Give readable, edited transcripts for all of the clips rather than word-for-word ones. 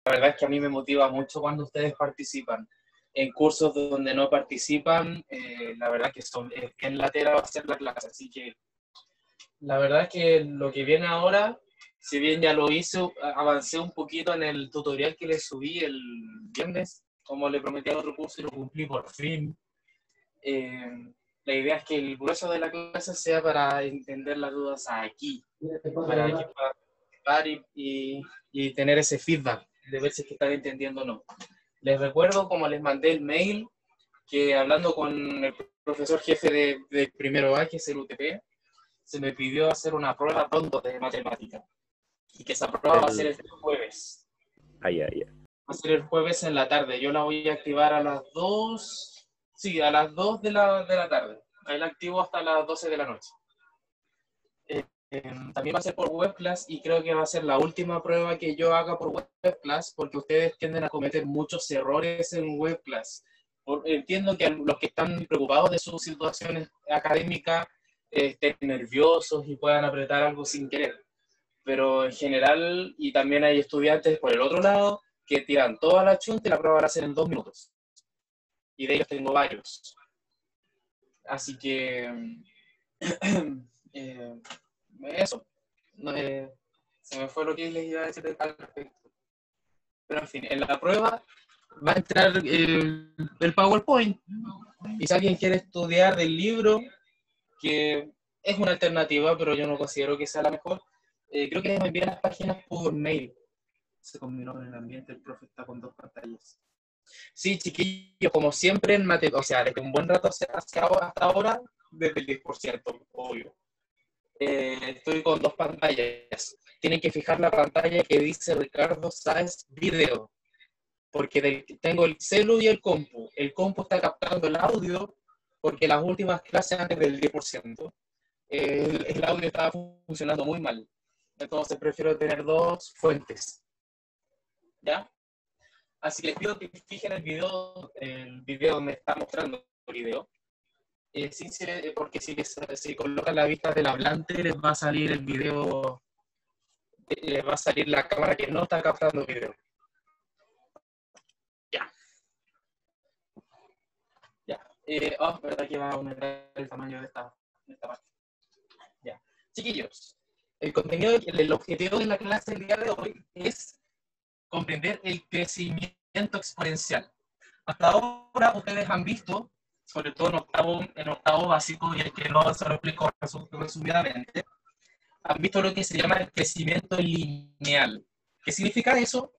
verdad es que a mí me motiva mucho cuando ustedes participan. En cursos donde no participan, la verdad que es bien latera va a ser la clase, así que la verdad es que lo que viene ahora, si bien ya lo hice, avancé un poquito en el tutorial que les subí el viernes, como le prometí al otro curso y lo cumplí por fin. La idea es que el grueso de la clase sea para entender las dudas aquí, para que puedan participar y tener ese feedback de ver si es que están entendiendo o no. Les recuerdo, como les mandé el mail, que hablando con el profesor jefe de primero A, que es el UTP, se me pidió hacer una prueba pronto de matemática. Y que esa prueba va a ser el jueves. Ya. Va a ser el jueves en la tarde. Yo la voy a activar a las 2. Sí, a las 2 de la tarde. Ahí la activo hasta las 12 de la noche. También va a ser por webclass y creo que va a ser la última prueba que yo haga por webclass porque ustedes tienden a cometer muchos errores en webclass. Entiendo que los que están preocupados de sus situaciones académicas estén nerviosos y puedan apretar algo sin querer. Pero en general, y también hay estudiantes por el otro lado que tiran toda la chunta y la prueba van a hacer en 2 minutos. Y de ellos tengo varios. Así que eso. Se me fue lo que les iba a decir al respecto. Pero en fin, en la prueba va a entrar el PowerPoint. Y si alguien quiere estudiar del libro, que es una alternativa, pero yo no considero que sea la mejor, creo que me envían las páginas por mail. Se combinó con el ambiente, el profe está con 2 pantallas. Sí, chiquillos, como siempre en matemáticas, o sea, desde un buen rato hasta ahora, desde el 10%, obvio. Estoy con 2 pantallas. Tienen que fijar la pantalla que dice Ricardo Sáez Video, porque tengo el celu y el compu. El compu está captando el audio, porque las últimas clases antes del 10%, el audio estaba funcionando muy mal. Entonces prefiero tener 2 fuentes. ¿Ya? Así que les pido que fijen el video me está mostrando el video. Porque si colocan la vista del hablante, les va a salir el video, les va a salir la cámara que no está captando video. Ya. Verdad que va a aumentar el tamaño de esta parte. Ya. Chiquillos, el objetivo de la clase del día de hoy es comprender el crecimiento exponencial. Hasta ahora ustedes han visto, sobre todo en octavo básico, y el que no se lo explico resumidamente, han visto lo que se llama el crecimiento lineal. ¿Qué significa eso?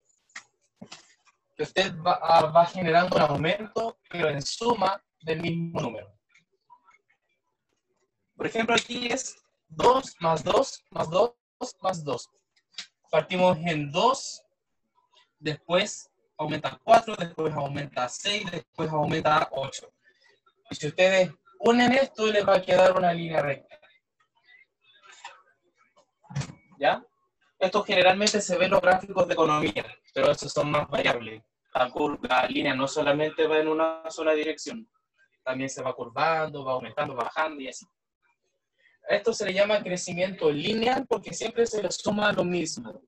Que usted va generando un aumento, pero en suma del mismo número. Por ejemplo, aquí es 2 más 2 más 2 más 2. Partimos en 2, después aumenta a 4, después aumenta a 6, después aumenta a 8. Y si ustedes unen esto, les va a quedar una línea recta. ¿Ya? Esto generalmente se ve en los gráficos de economía, pero esos son más variables. La línea no solamente va en una sola dirección, también se va curvando, va aumentando, va bajando y así. A esto se le llama crecimiento lineal porque siempre se le suma lo mismo.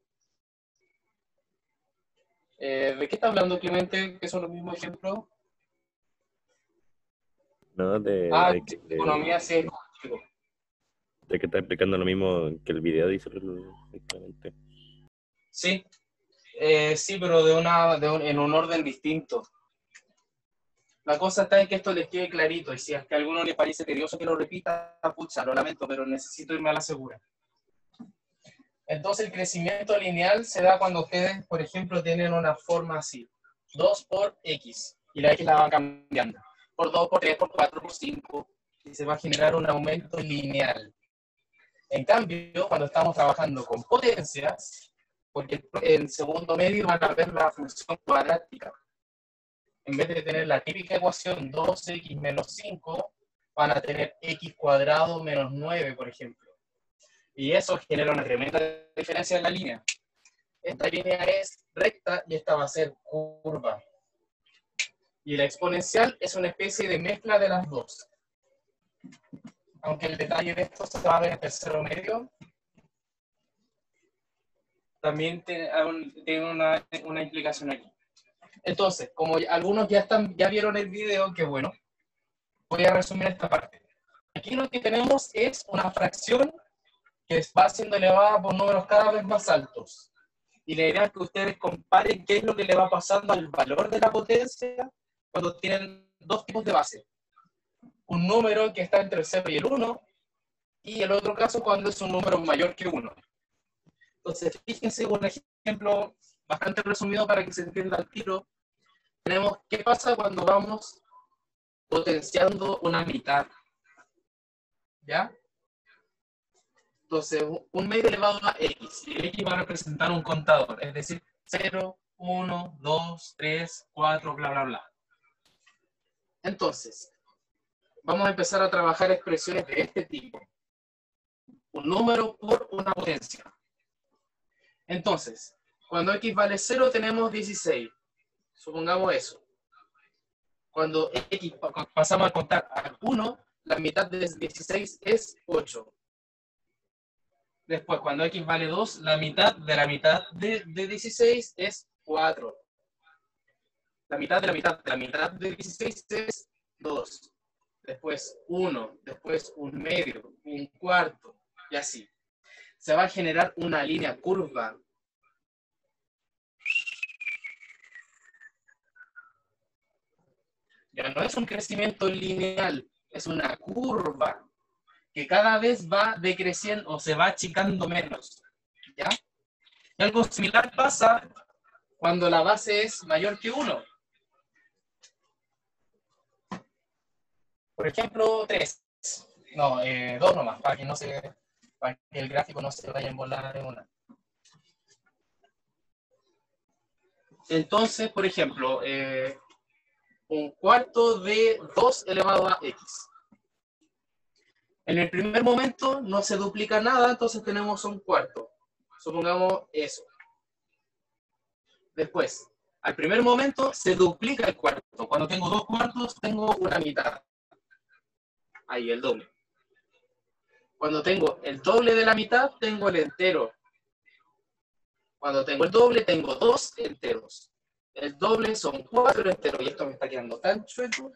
¿De qué está hablando, Clemente? ¿Qué son los mismos ejemplos? No, economía sí es lógico. De que está explicando lo mismo que el video dice exactamente. Sí, sí, pero en un orden distinto. La cosa está en que esto les quede clarito, y si es que a alguno le parece tedioso que lo repita, pucha, lo lamento, pero necesito irme a la segura. Entonces el crecimiento lineal se da cuando ustedes, por ejemplo, tienen una forma así. 2 por X, y la X la van cambiando. Por 2, por 3, por 4, por 5, y se va a generar un aumento lineal. En cambio, cuando estamos trabajando con potencias, porque en segundo medio van a ver la función cuadrática. En vez de tener la típica ecuación 2x menos 5, van a tener x cuadrado menos 9, por ejemplo. Y eso genera una tremenda diferencia en la línea. Esta línea es recta y esta va a ser curva. Y la exponencial es una especie de mezcla de las dos. Aunque el detalle de esto se va a ver en tercero medio. también tiene una implicación aquí. Entonces, como algunos ya vieron el video, que bueno, voy a resumir esta parte. Aquí lo que tenemos es una fracción que va siendo elevada por números cada vez más altos. Y la idea es que ustedes comparen qué es lo que le va pasando al valor de la potencia cuando tienen dos tipos de base. Un número que está entre el 0 y el 1, y el otro caso cuando es un número mayor que 1. Entonces, fíjense un ejemplo bastante resumido para que se entienda al tiro. Tenemos qué pasa cuando vamos potenciando una mitad. ¿Ya? Entonces, un medio elevado a x, y x va a representar un contador, es decir, 0, 1, 2, 3, 4, bla, bla, bla. Entonces, vamos a empezar a trabajar expresiones de este tipo. Un número por una potencia. Entonces, cuando x vale 0 tenemos 16. Supongamos eso. Cuando x pasamos a contar a 1, la mitad de 16 es 8. Después, cuando x vale 2, la mitad de 16 es 4. La mitad de la mitad de 16 es 2. Después 1, después un medio, un cuarto, y así. Se va a generar una línea curva. Ya no es un crecimiento lineal, es una curva que cada vez va decreciendo o se va achicando menos. ¿Ya? Y algo similar pasa cuando la base es mayor que 1. Por ejemplo, 3. No, 2 nomás, para que el gráfico no se vaya a embolar en una. Entonces, por ejemplo, un cuarto de 2 elevado a x. En el primer momento no se duplica nada, entonces tenemos un cuarto. Supongamos eso. Después, al primer momento se duplica el cuarto. Cuando tengo 2 cuartos, tengo una mitad. Ahí, el doble. Cuando tengo el doble de la mitad, tengo el entero. Cuando tengo el doble, tengo 2 enteros. El doble son 4 enteros. Y esto me está quedando tan chueco.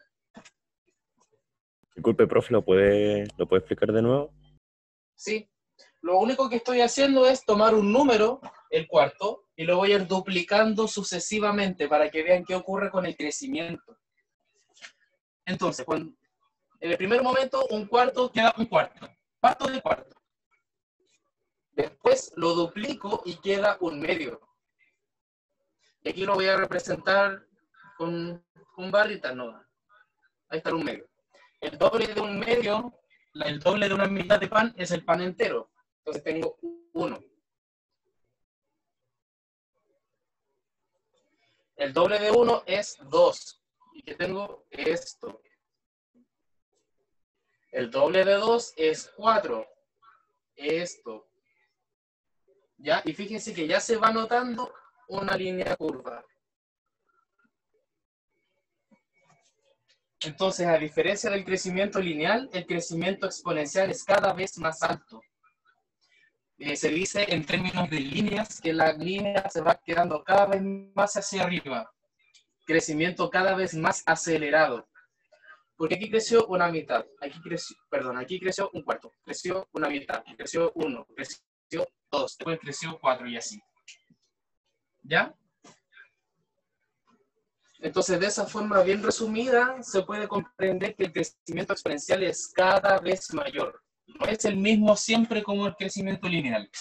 Disculpe, profe, ¿lo puede explicar de nuevo? Sí. Lo único que estoy haciendo es tomar un número, el cuarto, y lo voy a ir duplicando sucesivamente para que vean qué ocurre con el crecimiento. Entonces, en el primer momento, un cuarto queda un cuarto. Parto de cuarto. Después lo duplico y queda un medio. Y aquí lo voy a representar con barritas, ¿no? Ahí está un medio. El doble de un medio, el doble de una mitad de pan es el pan entero. Entonces tengo 1. El doble de 1 es 2. ¿Y qué tengo? Esto. El doble de 2 es 4. Esto. ¿Ya? Y fíjense que ya se va notando una línea curva. Entonces, a diferencia del crecimiento lineal, el crecimiento exponencial es cada vez más alto. Se dice en términos de líneas que la línea se va quedando cada vez más hacia arriba. Crecimiento cada vez más acelerado. Porque aquí creció una mitad, aquí creció un cuarto, creció una mitad, creció 1, creció 2, después creció 4 y así. ¿Ya? Entonces, de esa forma bien resumida, se puede comprender que el crecimiento exponencial es cada vez mayor. No es el mismo siempre como el crecimiento lineal.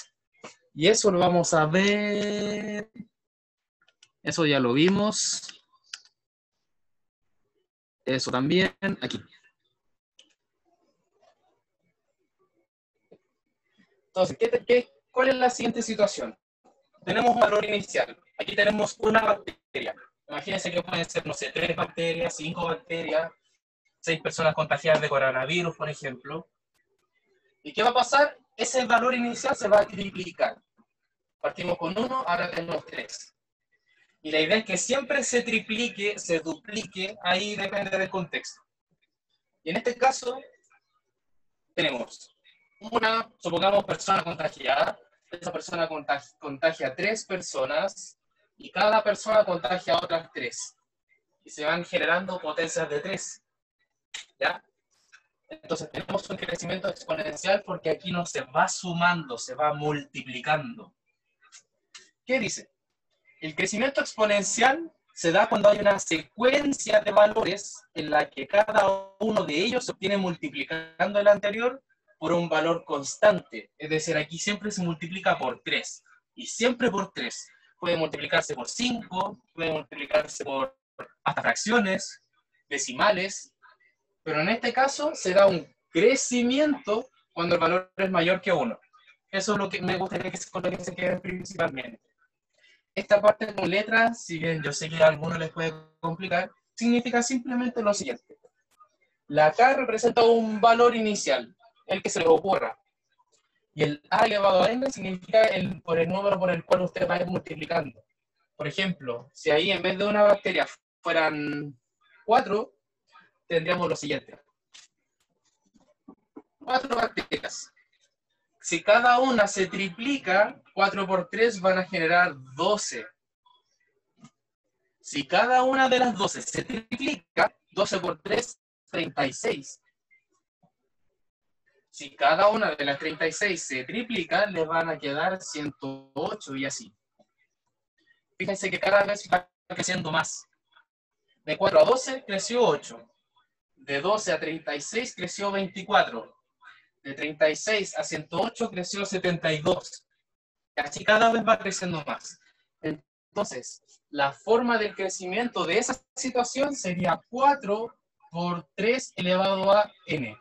Y eso lo vamos a ver. Eso ya lo vimos. Eso también, aquí. Entonces, ¿cuál es la siguiente situación? Tenemos un valor inicial. Aquí tenemos una bacteria. Imagínense que pueden ser, no sé, 3 bacterias, 5 bacterias, 6 personas contagiadas de coronavirus, por ejemplo. ¿Y qué va a pasar? Ese valor inicial se va a triplicar. Partimos con 1, ahora tenemos 3. Y la idea es que siempre se triplique, se duplique, ahí depende del contexto. Y en este caso, tenemos una, supongamos, persona contagiada, esa persona contagia a 3 personas y cada persona contagia a otras 3. Y se van generando potencias de 3. ¿Ya? Entonces tenemos un crecimiento exponencial porque aquí no se va sumando, se va multiplicando. ¿Qué dice? El crecimiento exponencial se da cuando hay una secuencia de valores en la que cada uno de ellos se obtiene multiplicando el anterior por un valor constante. Es decir, aquí siempre se multiplica por 3. Y siempre por 3. Puede multiplicarse por 5, puede multiplicarse por hasta fracciones, decimales, pero en este caso se da un crecimiento cuando el valor es mayor que 1. Eso es lo que me gustaría que se quede principalmente. Esta parte con letras, si bien yo sé que a algunos les puede complicar, significa simplemente lo siguiente. La K representa un valor inicial, el que se les ocurra. Y el A elevado a n significa por el número por el cual usted va a ir multiplicando. Por ejemplo, si ahí en vez de una bacteria fueran 4, tendríamos lo siguiente. 4 bacterias. Si cada una se triplica, 4 por 3 van a generar 12. Si cada una de las 12 se triplica, 12 por 3, 36. Si cada una de las 36 se triplica, les van a quedar 108 y así. Fíjense que cada vez va creciendo más. De 4 a 12 creció 8. De 12 a 36 creció 24. De 36 a 108 creció 72. Y así cada vez va creciendo más. Entonces, la forma del crecimiento de esa situación sería 4 por 3 elevado a n.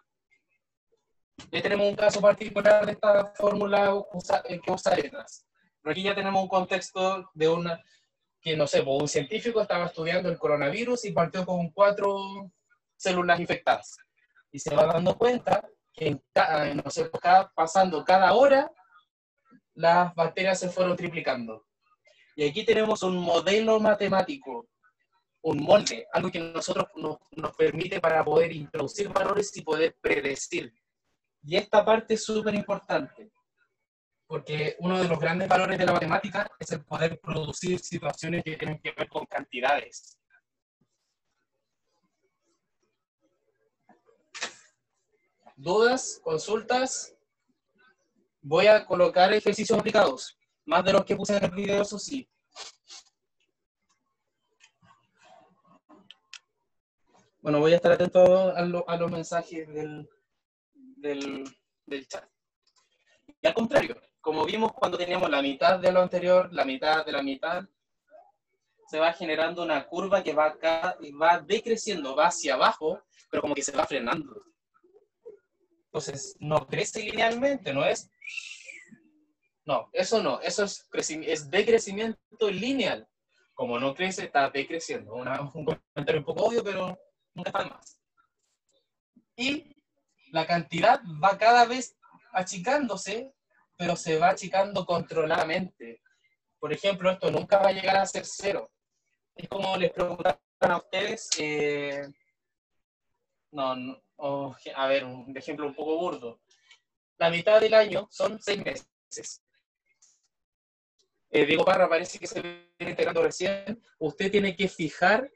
Ya tenemos un caso particular de esta fórmula que usa letras. Pero aquí ya tenemos un contexto de una, que no sé, un científico estaba estudiando el coronavirus y partió con 4 células infectadas. Y se va dando cuenta que no sé, pasando cada hora, las bacterias se fueron triplicando. Y aquí tenemos un modelo matemático, un molde, algo que nosotros nos permite para poder introducir valores y poder predecir. Y esta parte es súper importante, porque uno de los grandes valores de la matemática es el poder producir situaciones que tienen que ver con cantidades. ¿Dudas? ¿Consultas? Voy a colocar ejercicios aplicados, más de los que puse en el video, eso sí. Bueno, voy a estar atento a los mensajes del chat. Y al contrario, como vimos cuando teníamos la mitad de lo anterior, la mitad de la mitad, se va generando una curva que va decreciendo, va hacia abajo, pero como que se va frenando. Entonces, no crece linealmente, no es... No, eso no, eso es decrecimiento lineal. Como no crece, está decreciendo. Un comentario un poco obvio, pero nunca está más. Y la cantidad va cada vez achicándose, pero se va achicando controladamente. Por ejemplo, esto nunca va a llegar a ser 0. Es como les preguntaron a ustedes, a ver, un ejemplo un poco burdo. La mitad del año son 6 meses. Diego Parra parece que se viene integrando recién. Usted tiene que fijar,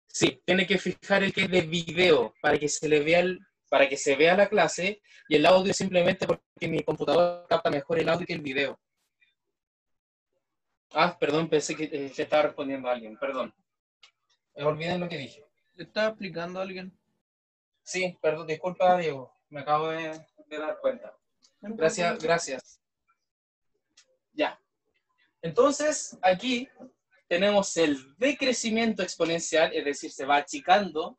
sí, tiene que fijar el que es de video para que se le vea para que se vea la clase, y el audio simplemente porque mi computador capta mejor el audio que el video. Ah, perdón, pensé que se estaba respondiendo a alguien, perdón. Olviden lo que dije. ¿Le estaba explicando a alguien? Sí, perdón, disculpa, Diego, me acabo de dar cuenta. Gracias. Ya. Entonces, aquí tenemos el decrecimiento exponencial, es decir, se va achicando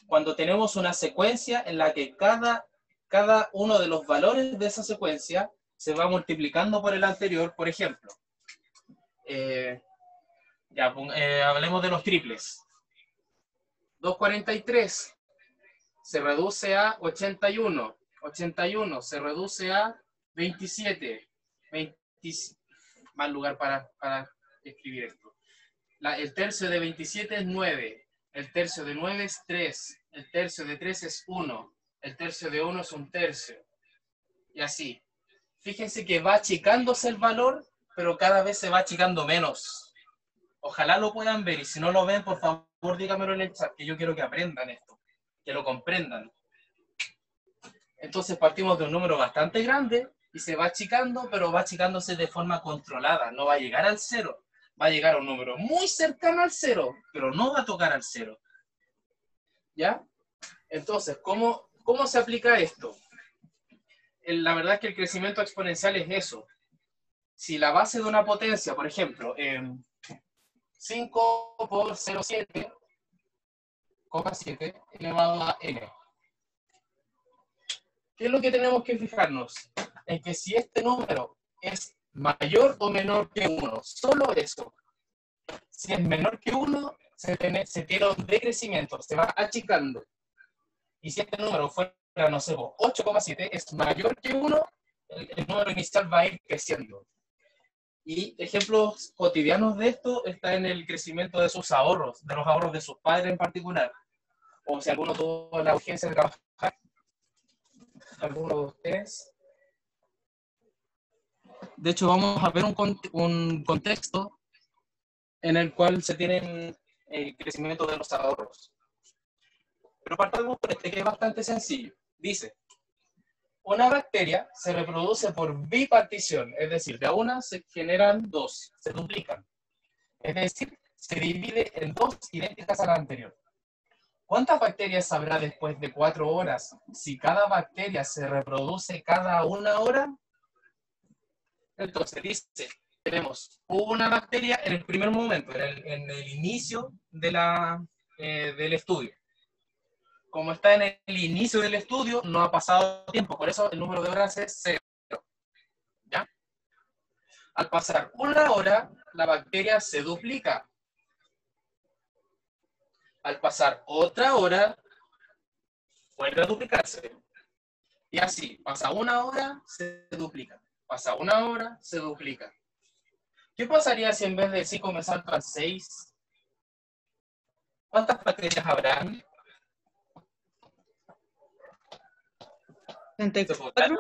cuando tenemos una secuencia en la que cada uno de los valores de esa secuencia se va multiplicando por el anterior. Por ejemplo, hablemos de los triples. 243 se reduce a 81. 81 se reduce a 27. Mal lugar para escribir esto. El tercio de 27 es 9. El tercio de 9 es 3. El tercio de 3 es 1. El tercio de 1 es un tercio. Y así. fíjense que va achicándose el valor, pero cada vez se va achicando menos. Ojalá lo puedan ver, y si no lo ven, por favor, díganmelo en el chat, que yo quiero que aprendan esto, que lo comprendan. Entonces partimos de un número bastante grande, y se va achicando, pero va achicándose de forma controlada, no va a llegar al cero, va a llegar a un número muy cercano al cero, pero no va a tocar al cero. ¿Ya? Entonces, ¿cómo se aplica esto? La verdad es que el crecimiento exponencial es eso. Si la base de una potencia, por ejemplo, 5 por 0,7 elevado a n. ¿Qué es lo que tenemos que fijarnos? En que si este número es mayor o menor que 1, solo eso. Si es menor que 1, se tiene un decrecimiento, se va achicando. Y si este número fuera, no sé, 8,7 es mayor que 1, el número inicial va a ir creciendo. Y ejemplos cotidianos de esto está en el crecimiento de sus ahorros, de los ahorros de sus padres en particular. O si alguno tuvo la urgencia de trabajar, alguno de ustedes. De hecho, vamos a ver un contexto en el cual se tienen el crecimiento de los ahorros. Pero partamos por este, que es bastante sencillo. Dice, una bacteria se reproduce por bipartición, es decir, de a una se generan dos, se duplican. Es decir, se divide en dos idénticas a la anterior. ¿Cuántas bacterias habrá después de 4 horas si cada bacteria se reproduce cada 1 hora? Entonces dice, tenemos una bacteria en el primer momento, en el inicio de del estudio. Como está en el inicio del estudio, no ha pasado tiempo, por eso el número de horas es 0. ¿Ya? Al pasar 1 hora, la bacteria se duplica. Al pasar otra hora, vuelve a duplicarse. Y así, pasa 1 hora, se duplica. Pasa 1 hora, se duplica. ¿Qué pasaría si en vez de 5 me saltan 6? ¿Cuántas bacterias habrán? 64.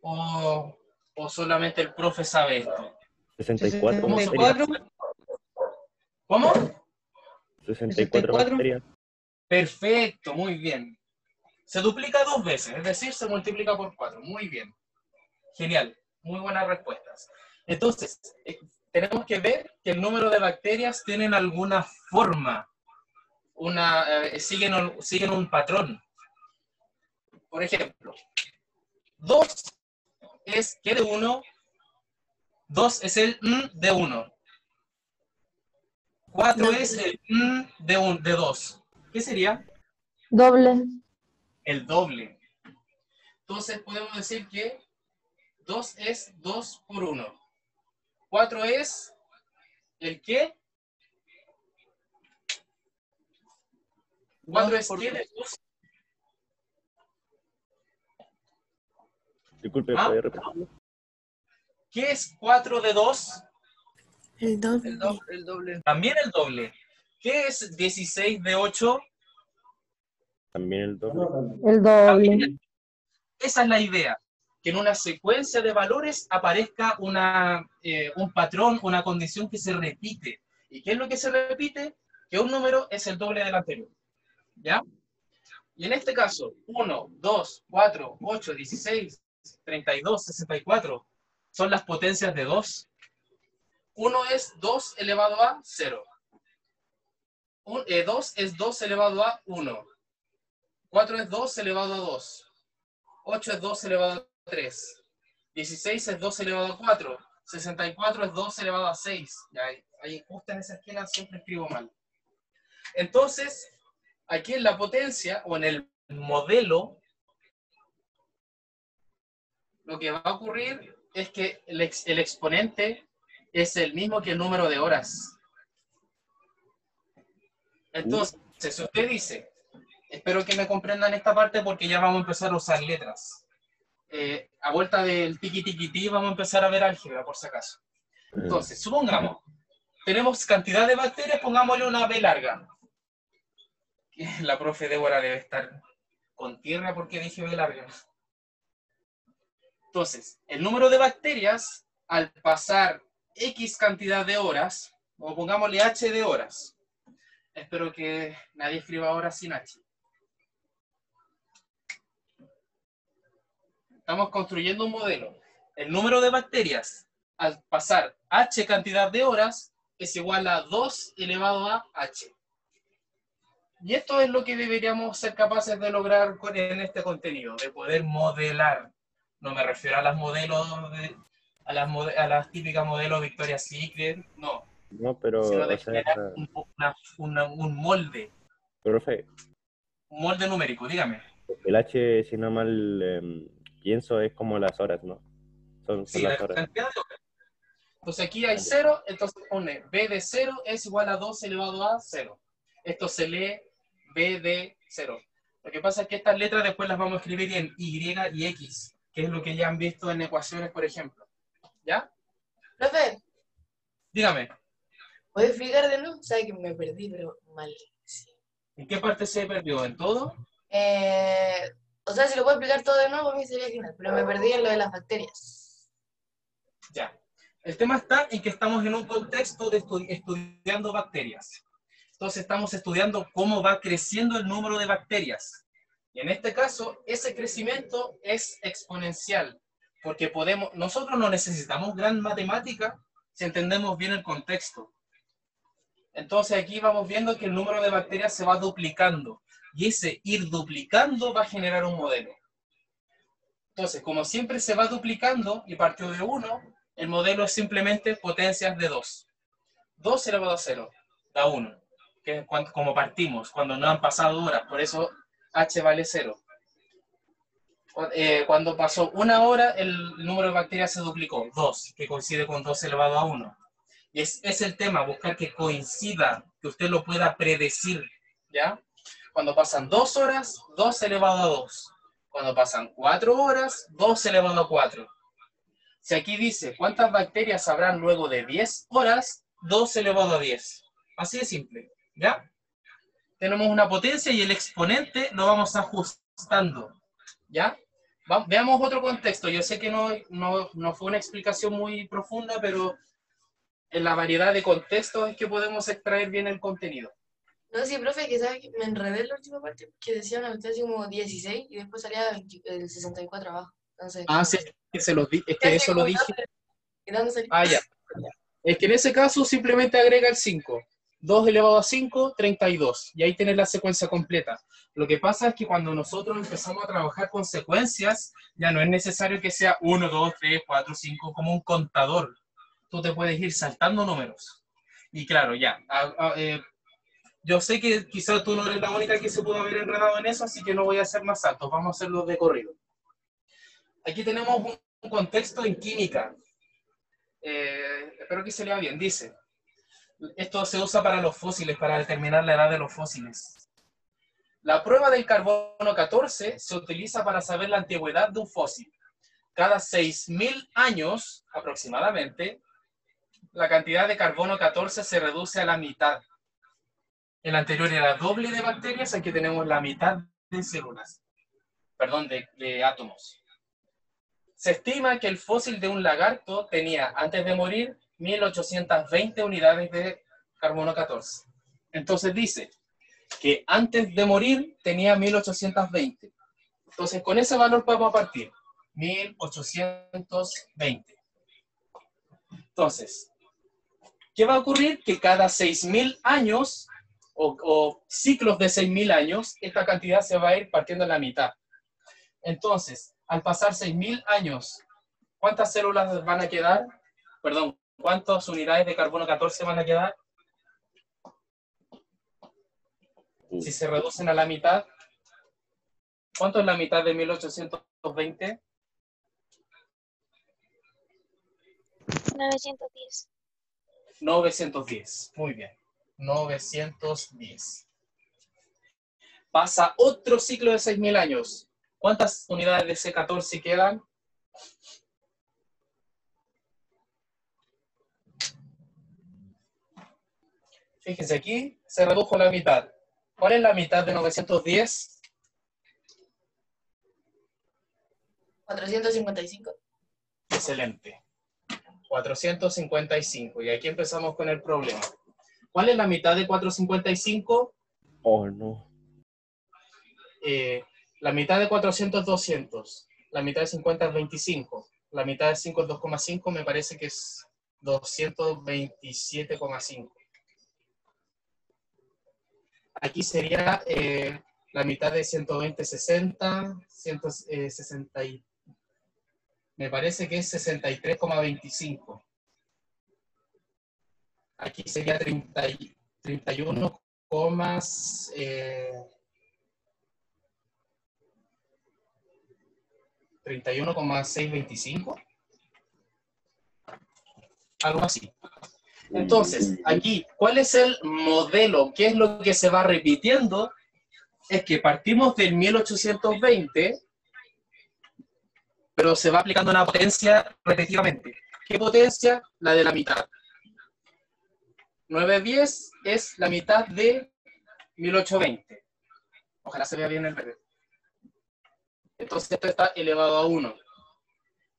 ¿O solamente el profe sabe esto? 64 bacterias. 64. ¿Cómo? 64 bacterias. Perfecto, muy bien. Se duplica 2 veces, es decir, se multiplica por 4. Muy bien. Genial. Muy buenas respuestas. Entonces, tenemos que ver que el número de bacterias tienen alguna forma. Siguen un patrón. Por ejemplo, 2 es ¿qué de 1? 2 es el de 1. 4 es el de 2. ¿Qué sería? Doble. El doble. Entonces podemos decir que 2 es 2 por 1. 4 es ¿el qué? 4 es ¿qué de 2? Disculpe, ¿puede repetirlo? ¿Qué es 4 de 2? El doble. El doble. También el doble. ¿Qué es 16 de 8? También el doble. El doble. Esa es la idea, que en una secuencia de valores aparezca un patrón, una condición que se repite. ¿Y qué es lo que se repite? Que un número es el doble del anterior. ¿Ya? Y en este caso, 1, 2, 4, 8, 16, 32, 64 son las potencias de 2. 1 es 2 elevado a 0. 2 es 2 elevado a 1. 4 es 2 elevado a 2. 8 es 2 elevado a 3. 16 es 2 elevado a 4. 64 es 2 elevado a 6. Ya, ahí justo en esa esquina siempre escribo mal. Entonces, aquí en la potencia o en el modelo, lo que va a ocurrir es que el exponente es el mismo que el número de horas. Entonces, si usted dice, espero que me comprendan esta parte porque ya vamos a empezar a usar letras. A vuelta del tiki-tiki-ti vamos a empezar a ver álgebra, por si acaso. Entonces, supongamos, tenemos cantidad de bacterias, pongámosle una B larga. La profe Débora debe estar con tierra porque dije B larga. Entonces, el número de bacterias, al pasar X cantidad de horas, o pongámosle H de horas. Espero que nadie escriba horas sin H. Estamos construyendo un modelo. El número de bacterias, al pasar H cantidad de horas, es igual a 2 elevado a H. Y esto es lo que deberíamos ser capaces de lograr en este contenido, de poder modelar. No me refiero a las modelos, a las típicas modelos Victoria's Secret, no. No, pero, Sino de o sea, generar un molde. profe, Un molde numérico, dígame. el H, si no mal pienso, es como las horas, ¿no? Son Sí, las la horas. cantidad de horas. Entonces aquí hay 0, entonces pone B de 0 es igual a 2 elevado a 0. Esto se lee B de 0. Lo que pasa es que estas letras después las vamos a escribir en Y y X, que es lo que ya han visto en ecuaciones, por ejemplo. ¿Ya? Profe, Dígame, ¿puedes explicar de nuevo? Sabe que me perdí, pero mal. Sí. ¿en qué parte se perdió? ¿En todo? O sea, si lo puedo explicar todo de nuevo, a mí sería genial, pero me perdí en lo de las bacterias. Ya. El tema está en que estamos en un contexto de estudiando bacterias. Entonces estamos estudiando cómo va creciendo el número de bacterias. Y en este caso, ese crecimiento es exponencial, porque nosotros no necesitamos gran matemática si entendemos bien el contexto. Entonces aquí vamos viendo que el número de bacterias se va duplicando, y ese ir duplicando va a generar un modelo. Entonces, como siempre se va duplicando y partió de 1, el modelo es simplemente potencias de 2. 2 elevado a 0 da 1, que es como partimos, cuando no han pasado horas, por eso H vale 0. Cuando pasó 1 hora, el número de bacterias se duplicó, 2, que coincide con 2 elevado a 1. Y es el tema, buscar que coincida, que usted lo pueda predecir, ¿ya? Cuando pasan 2 horas, 2 elevado a 2. Cuando pasan 4 horas, 2 elevado a 4. Si aquí dice cuántas bacterias habrán luego de 10 horas, 2 elevado a 10. Así de simple, ¿ya? Tenemos una potencia y el exponente lo vamos ajustando, ¿ya? Veamos otro contexto. Yo sé que no fue una explicación muy profunda, pero en la variedad de contextos es que podemos extraer bien el contenido. No, sí, profe, que sabe que me enredé en la última parte, que decía una cuestión así como 16 y después salía el 64 abajo. Entonces, Sí, es que eso lo dije. Ya. Es que en ese caso simplemente agrega el 5. 2 elevado a 5, 32. Y ahí tienes la secuencia completa. Lo que pasa es que cuando nosotros empezamos a trabajar con secuencias, ya no es necesario que sea 1, 2, 3, 4, 5, como un contador. Tú te puedes ir saltando números. Y claro, ya. Yo sé que quizás tú no eres la única que se pudo haber enredado en eso, así que no voy a hacer más saltos. Vamos a hacerlo de corrido. Aquí tenemos un contexto en química. Espero que se lea bien. Dice, esto se usa para los fósiles, para determinar la edad de los fósiles. La prueba del carbono 14 se utiliza para saber la antigüedad de un fósil. Cada 6.000 años, aproximadamente, la cantidad de carbono 14 se reduce a la mitad. El anterior era doble de bacterias, aquí tenemos la mitad de células. Perdón, de átomos. Se estima que el fósil de un lagarto tenía, antes de morir, 1820 unidades de carbono 14. Entonces dice que antes de morir tenía 1820. Entonces con ese valor podemos partir. 1820. Entonces, ¿qué va a ocurrir? Que cada 6.000 años o ciclos de 6.000 años, esta cantidad se va a ir partiendo en la mitad. Entonces, al pasar 6.000 años, ¿cuántas células van a quedar? Perdón, ¿cuántas unidades de carbono 14 van a quedar? Si se reducen a la mitad, ¿cuánto es la mitad de 1820? 910. 910, muy bien. 910. Pasa otro ciclo de 6.000 años. ¿Cuántas unidades de C14 quedan? Fíjense aquí, se redujo la mitad. ¿Cuál es la mitad de 910? 455. Excelente. 455. Y aquí empezamos con el problema. ¿Cuál es la mitad de 455? Oh, no. La mitad de 400 es 200. La mitad de 50 es 25. La mitad de 5 es 2,5. Me parece que es 227,5. Aquí sería la mitad de 120, 60. 160 me parece que es 63,25. Aquí sería 31, 31,625. Algo así. Entonces, aquí, ¿cuál es el modelo? ¿Qué es lo que se va repitiendo? Es que partimos del 1820, pero se va aplicando una potencia repetitivamente. ¿Qué potencia? La de la mitad. 910 es la mitad de 1820. Ojalá se vea bien el verde. Entonces esto está elevado a 1.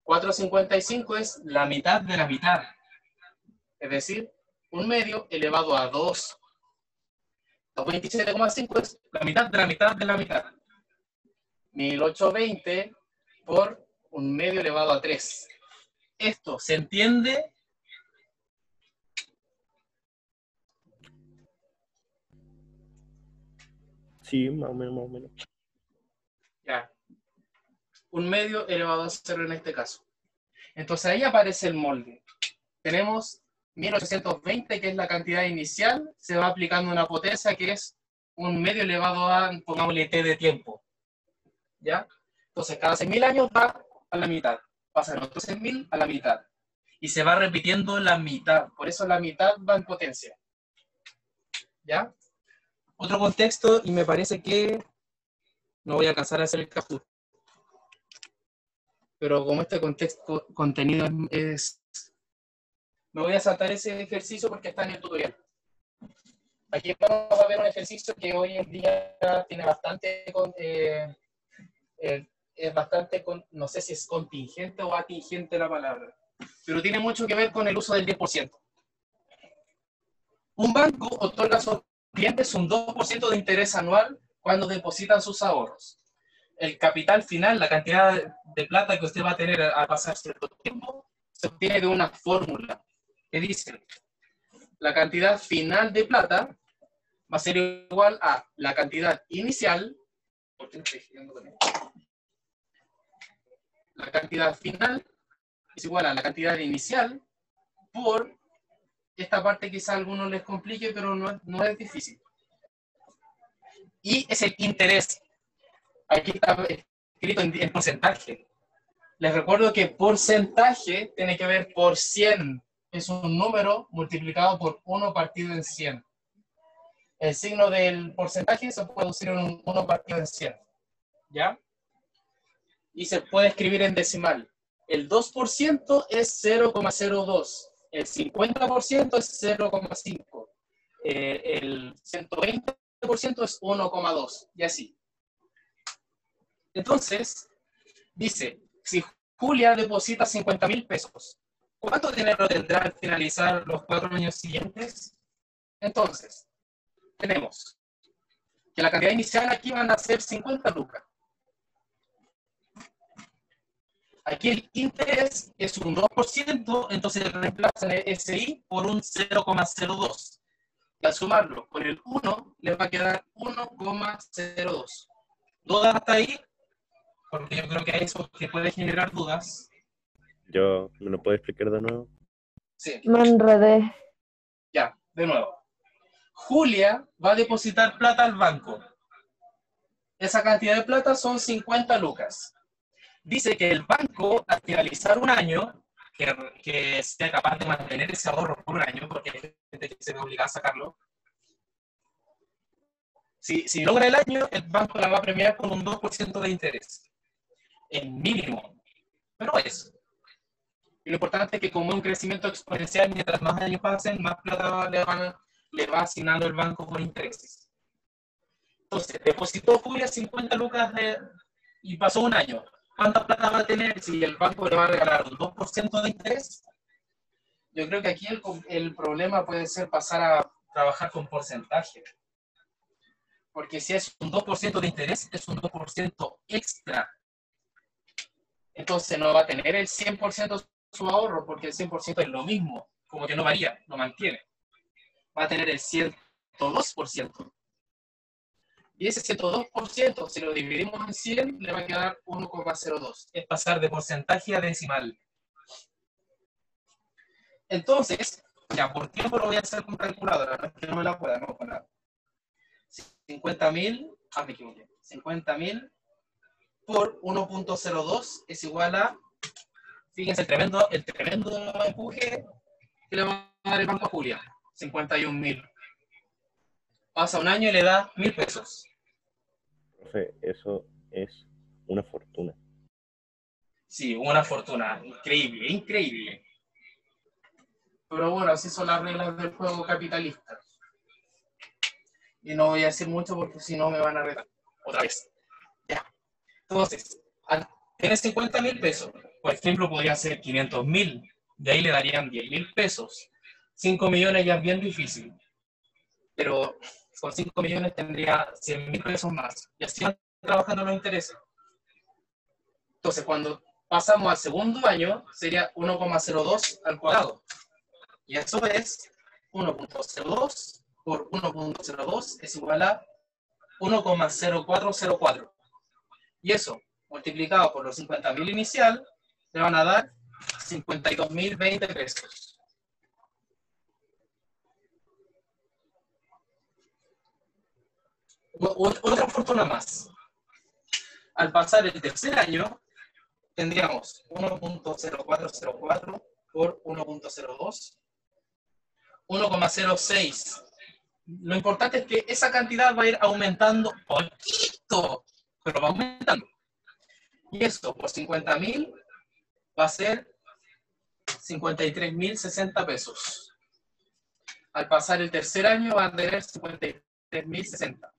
455 es la mitad de la mitad. Es decir, 1/2 elevado a 2. 227,5 es la mitad de la mitad de la mitad. 1820 por 1/2 elevado a 3. ¿Esto se entiende? Sí, más o menos, más o menos. Ya. 1/2 elevado a 0 en este caso. Entonces ahí aparece el molde. Tenemos 1820, que es la cantidad inicial, se va aplicando una potencia que es 1/2 elevado a, pongámosle, t de tiempo. ¿Ya? Entonces cada 6.000 años va a la mitad. Pasan otros 6.000 a la mitad. Y se va repitiendo la mitad. Por eso la mitad va en potencia. ¿Ya? Otro contexto, y me parece que no voy a alcanzar a hacer el caput. Pero como este contenido es... Me voy a saltar ese ejercicio porque está en el tutorial. Aquí vamos a ver un ejercicio que hoy en día tiene bastante... es bastante... no sé si es contingente o atingente la palabra. Pero tiene mucho que ver con el uso del 10%. Un banco otorga a sus clientes un 2% de interés anual cuando depositan sus ahorros. El capital final, la cantidad de plata que usted va a tener al pasar cierto tiempo, se obtiene de una fórmula que dice: la cantidad final de plata va a ser igual a la cantidad inicial. ¿Por qué no estoy escribiendo con esto? La cantidad final es igual a la cantidad inicial por esta parte, quizá a algunos les complique, pero no es difícil. Y es el interés. Aquí está escrito en porcentaje. Les recuerdo que porcentaje tiene que ver por 100. Es un número multiplicado por 1 partido en 100. El signo del porcentaje se puede usar en un 1 partido en 100. ¿Ya? Y se puede escribir en decimal. El 2% es 0,02. El 50% es 0,5. El 120% es 1,2. Y así. Entonces, dice, si Julia deposita 50.000 pesos, ¿cuánto dinero tendrá al finalizar los 4 años siguientes? Entonces, tenemos que la cantidad inicial aquí van a ser 50 lucas. Aquí el interés es un 2%, entonces reemplazan el SI por un 0,02. Y al sumarlo con el 1, les va a quedar 1,02. ¿Dudas hasta ahí? Porque yo creo que eso que puede generar dudas. ¿Me lo puedes explicar de nuevo? Sí. Me enredé. Ya, de nuevo. Julia va a depositar plata al banco. Esa cantidad de plata son 50 lucas. Dice que el banco, al finalizar un año, que sea capaz de mantener ese ahorro por un año, porque hay gente que se ve obligada a sacarlo. Si logra el año, el banco la va a premiar con un 2% de interés. El mínimo. Pero es. Y lo importante es que como es un crecimiento exponencial, mientras más años pasen, más plata le va asignando el banco por intereses. Entonces, depositó Julia 50 lucas y pasó un año. ¿cuánta plata va a tener si el banco le va a regalar un 2% de interés? Yo creo que aquí el problema puede ser pasar a trabajar con porcentaje. Porque si es un 2% de interés, es un 2% extra. Entonces no va a tener el 100% de su ahorro, porque el 100% es lo mismo, como que no varía, no mantiene. Va a tener el 102%. Y ese 102%, si lo dividimos en 100, le va a quedar 1,02. Es pasar de porcentaje a decimal. Entonces, ya por tiempo lo voy a hacer con calculadora, no es que no me la pueda, no con nada. 50.000, me equivoqué. 50.000 por 1,02 es igual a, fíjense el tremendo empuje que le va a dar el Banco a Julia. 51.000. Pasa un año y le da 1.000 pesos. Profe, eso es una fortuna. Sí, una fortuna. Increíble, increíble. Pero bueno, así son las reglas del juego capitalista. Y no voy a decir mucho porque si no me van a retar. Otra vez. Ya. Entonces, al tener 50.000 pesos, por ejemplo, podría ser 500.000. De ahí le darían 10.000 pesos. 5 millones ya es bien difícil. Pero con 5 millones tendría 100.000 pesos más. Y así van trabajando los intereses. Entonces, cuando pasamos al segundo año, sería 1,02 al cuadrado. Y eso es 1,02 por 1,02 es igual a 1,0404. Y eso, multiplicado por los 50.000 inicial, le van a dar 52.020 pesos. Otra fortuna más. Al pasar el tercer año, tendríamos 1,0404 por 1,02, 1,06. Lo importante es que esa cantidad va a ir aumentando poquito, pero va aumentando. Y esto por 50.000 va a ser 53.060 pesos. Al pasar el tercer año va a tener 53.060.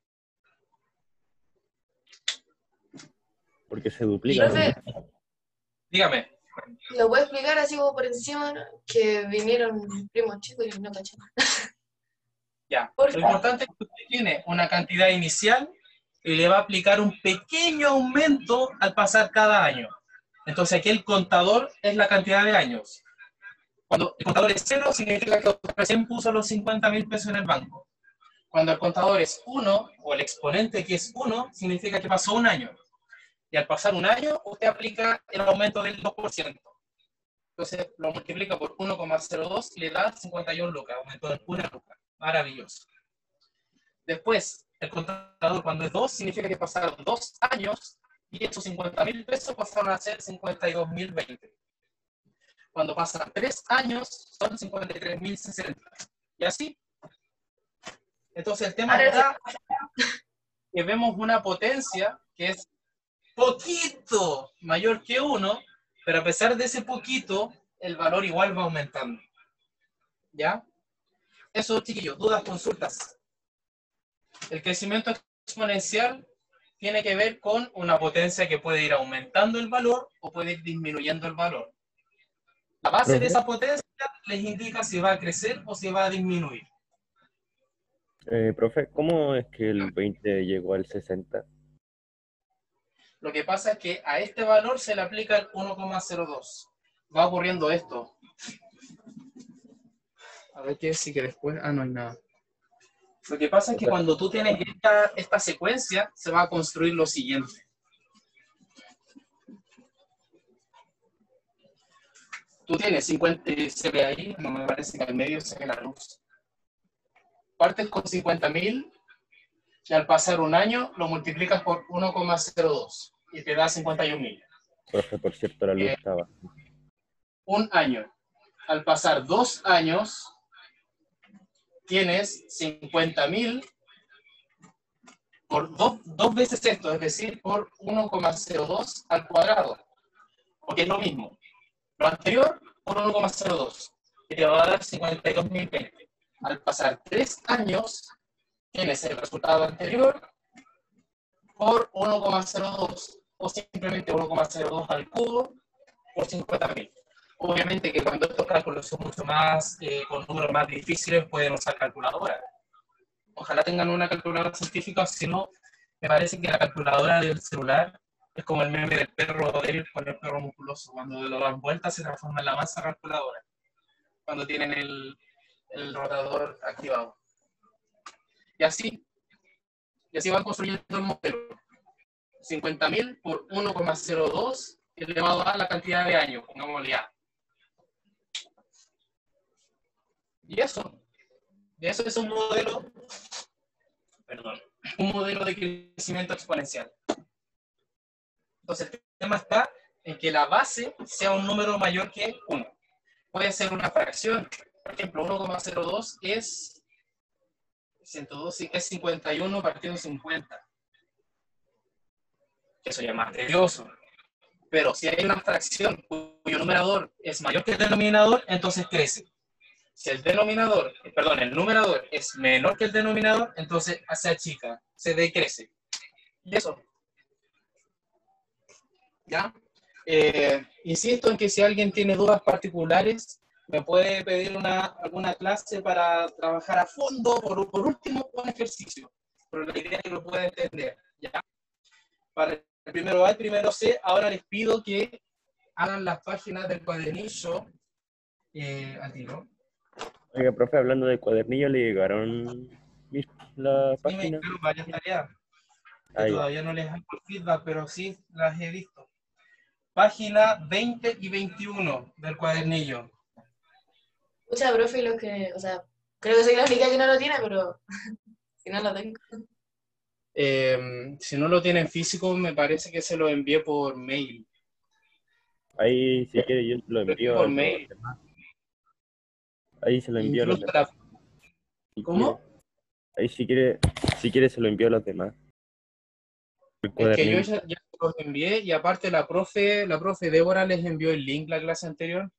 Porque se duplica. Profe, Dígame. ¿lo puedo explicar así como por encima? ¿No? Que vinieron mis primos chicos y no caché. Ya. Por Lo favor. importante es que usted tiene una cantidad inicial y le va a aplicar un pequeño aumento al pasar cada año. Entonces aquí el contador es la cantidad de años. Cuando el contador es 0, significa que usted recién puso los 50.000 pesos en el banco. Cuando el contador es 1, o el exponente que es 1, significa que pasó un año. Y al pasar un año, usted aplica el aumento del 2%. Entonces lo multiplica por 1,02 y le da 51 lucas, aumentó en 1 luca. Maravilloso. Después, el contador cuando es 2, significa que pasaron 2 años y esos 50.000 pesos pasaron a ser 52.020. Cuando pasan 3 años, son 53.060. Y así. Entonces el tema está que vemos una potencia que es poquito mayor que 1, pero a pesar de ese poquito, el valor igual va aumentando. ¿Ya? Eso, chiquillos, dudas, consultas. El crecimiento exponencial tiene que ver con una potencia que puede ir aumentando el valor o puede ir disminuyendo el valor. La base de esa potencia les indica si va a crecer o si va a disminuir. Profe, ¿cómo es que el 20 llegó al 60? Lo que pasa es que a este valor se le aplica el 1,02. Va ocurriendo esto. A ver qué sí que después... no hay nada. Lo que pasa es que cuando tú tienes esta secuencia, se va a construir lo siguiente. Tú tienes 50, se ve ahí, no me parece que al medio se ve la luz. Partes con 50.000 y al pasar un año lo multiplicas por 1,02 y te da 51.000. Profe, por cierto, la luz estaba. Un año. Al pasar 2 años, tienes 50.000 por dos veces esto, es decir, por 1,02 al cuadrado. Porque es lo mismo. Lo anterior por 1,02. Que te va a dar 52.020. Al pasar 3 años, tienes el resultado anterior por 1,02. o simplemente 1,02 al cubo por 50.000. Obviamente que cuando estos cálculos son mucho más, con números más difíciles, pueden usar calculadora. Ojalá tengan una calculadora científica, si no, me parece que la calculadora del celular es como el meme del perro débil con el perro musculoso. Cuando lo dan vueltas se transforma en la masa calculadora, cuando tienen el rotador activado. Y así van construyendo el modelo. 50.000 por 1,02 elevado a la cantidad de años, pongámosle A. Y eso es un modelo de crecimiento exponencial. Entonces, el tema está en que la base sea un número mayor que 1. Puede ser una fracción. Por ejemplo, 1,02 es 51 partido de 50. Eso ya es más tedioso. Pero si hay una fracción cuyo numerador es mayor que el denominador, entonces crece. Si el numerador es menor que el denominador, entonces se achica, se decrece. Y eso. ¿Ya? Insisto en que si alguien tiene dudas particulares, me puede pedir alguna clase para trabajar a fondo, por último, un ejercicio. Pero la idea es que lo pueda entender. ¿Ya? Para el primero A y primero C, ahora les pido que hagan las páginas del cuadernillo al tiro. Oiga, profe, hablando de cuadernillo, ¿le llegaron la Sí, me página? hicieron varias tareas. Que Ah, ya. todavía no les hago el feedback, pero sí las he visto. Página 20 y 21 del cuadernillo. Mucha profe, los que, o sea, creo que soy la única que no lo tiene, pero si no lo tengo. Si no lo tienen físico, me parece que se lo envié por mail. Ahí, si quiere, yo lo envío a Por los mail. demás. Ahí se lo envío a los Incluso demás. Si ¿Cómo? quiere. Ahí, si quiere, se lo envío a los demás. El Es que yo cuadernillo. ya los envié y aparte la profe Débora les envió el link la clase anterior.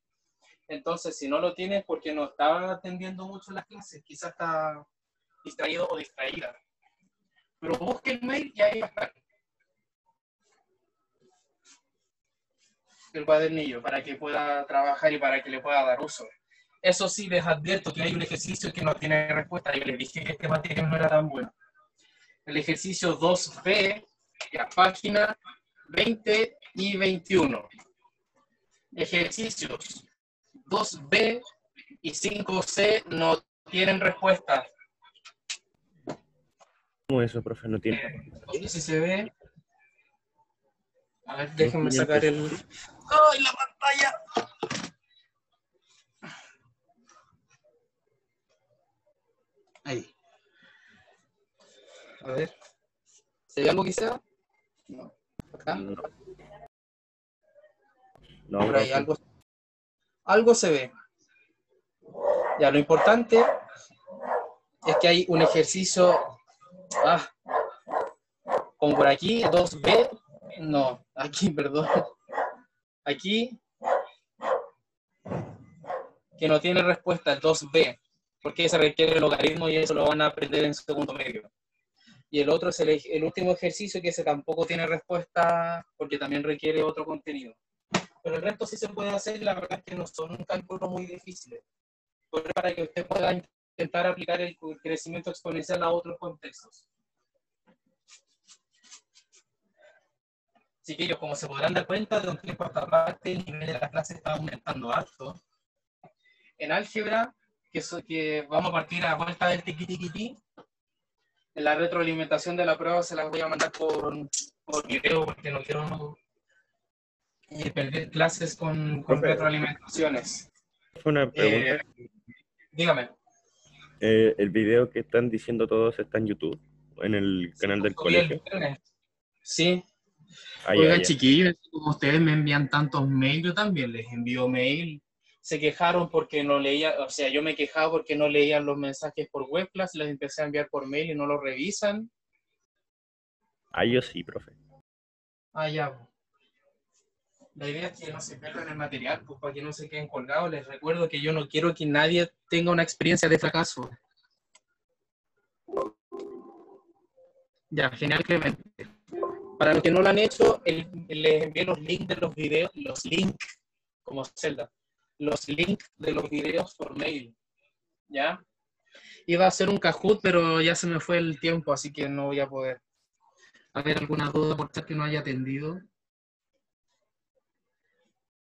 Entonces, si no lo tienes porque no estaba atendiendo mucho las clases, quizás está distraído o distraída. Pero busque el mail y ahí va a estar el cuadernillo para que pueda trabajar y para que le pueda dar uso. Eso sí, les advierto que hay un ejercicio que no tiene respuesta. Yo les dije que este material no era tan bueno. El ejercicio 2B, la página 20 y 21. Ejercicios 2B y 5C no tienen respuesta. ¿Cómo eso, profe? No tiene. No sé si se ve. A ver, déjenme sacar el... ¡Ay, la pantalla! Ahí. A ver. ¿Se ve algo quizá? No. ¿Acá? No, Por ahí, profe. algo se ve. Ya, lo importante es que hay un ejercicio... como por aquí, 2B. No, aquí, perdón. Aquí, que no tiene respuesta, el 2B. Porque se requiere el logaritmo y eso lo van a aprender en segundo medio. Y el otro es el último ejercicio que ese tampoco tiene respuesta porque también requiere otro contenido. Pero el resto sí se puede hacer y la verdad es que no son cálculos muy difíciles. Pero para que usted pueda intentar aplicar el crecimiento exponencial a otros contextos. Chiquillos, como se podrán dar cuenta, de un tiempo a esta parte el nivel de la clase está aumentando alto. En álgebra, que vamos a partir a vuelta del tiqui-tiqui-ti, en la retroalimentación de la prueba se las voy a mandar por video porque no quiero perder clases con retroalimentaciones. Fue una pregunta. Dígame. El video que están diciendo todos está en YouTube, en el canal del colegio. Sí. Ahí, Oigan, ahí. chiquillos, como ustedes me envían tantos mails, yo también les envío mail. Se quejaron porque no leía, o sea, yo me quejaba porque no leían los mensajes por webclass, les empecé a enviar por mail y no los revisan. Yo sí, profe. Ya. La idea es que no se pierdan el material, pues para que no se queden colgados. Les recuerdo que yo no quiero que nadie tenga una experiencia de fracaso. Ya, genial, Clemente. Para los que no lo han hecho, les envié los links de los videos, como Zelda, los links de los videos por mail, ¿ya? Iba a hacer un Kahoot, pero ya se me fue el tiempo, así que no voy a poder. A ver, alguna duda por chat que no haya atendido.